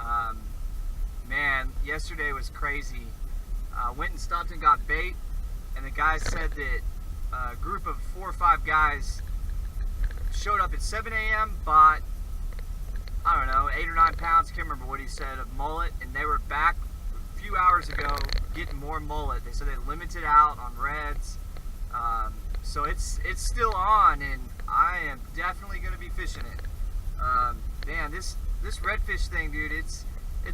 Um, Man, yesterday was crazy. Went and stopped and got bait, and the guy said that a group of 4 or 5 guys showed up at 7 a.m., bought, I don't know, 8 or 9 pounds, can't remember what he said, of mullet, and they were back a few hours ago getting more mullet. They said they limited out on reds. So it's still on, and I am definitely going to be fishing it. Man, this redfish thing, dude, it's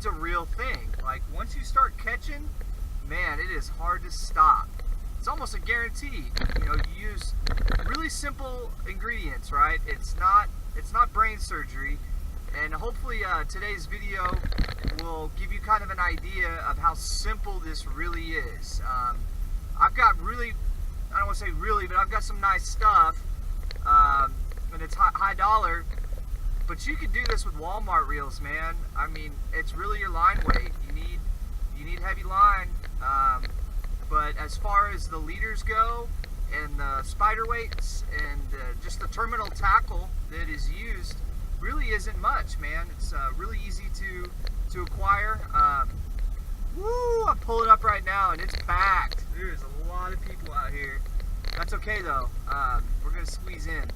a real thing. Like, once you start catching, man, it is hard to stop. It's almost a guarantee. You know, you use really simple ingredients, right? It's not brain surgery, and hopefully today's video will give you kind of an idea of how simple this really is. I've got really, I don't want to say really, but I've got some nice stuff, and it's high dollar. But you can do this with Walmart reels, man. I mean, it's really your line weight. You need heavy line. But as far as the leaders go, and the spider weights, and just the terminal tackle that is used, really isn't much, man. It's really easy to acquire. Woo! I'm pulling up right now, and it's packed. There's a lot of people out here. That's okay though. We're gonna squeeze in.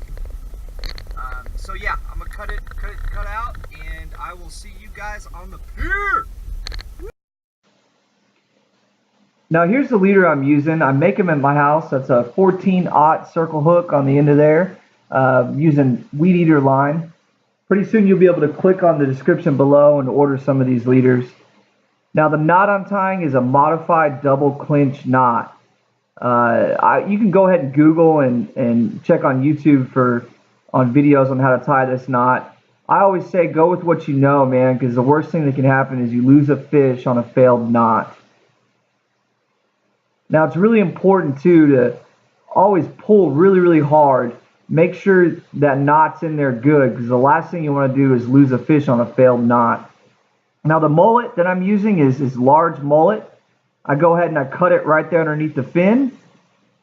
So yeah, I'm gonna cut out, and I will see you guys on the pier. Now here's the leader I'm using. I make them at my house. That's a 14-aught circle hook on the end of there, using weed eater line. Pretty soon you'll be able to click on the description below and order some of these leaders. Now the knot I'm tying is a modified double clinch knot. You can go ahead and Google and check on YouTube on videos on how to tie this knot. I always say go with what you know, man, because the worst thing that can happen is you lose a fish on a failed knot. Now it's really important too to always pull really, really hard. Make sure that knot's in there good, because the last thing you want to do is lose a fish on a failed knot. Now the mullet that I'm using is large mullet. I go ahead and I cut it right there underneath the fin,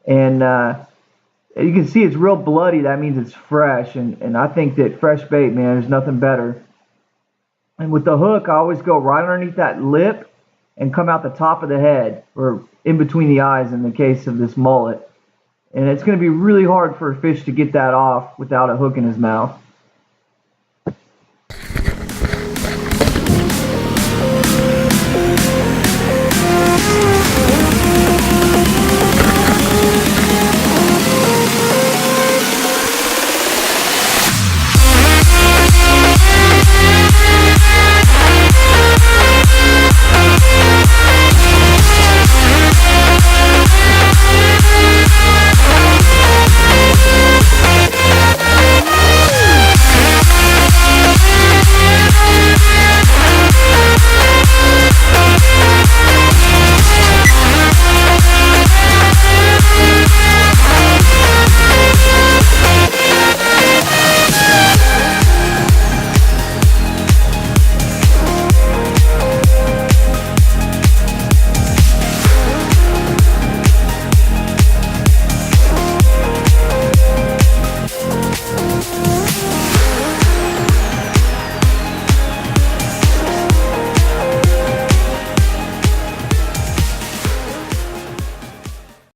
and you can see it's real bloody. That means it's fresh, and I think that fresh bait, man, there's nothing better. And with the hook, I always go right underneath that lip and come out the top of the head, or in between the eyes in the case of this mullet. And it's going to be really hard for a fish to get that off without a hook in his mouth.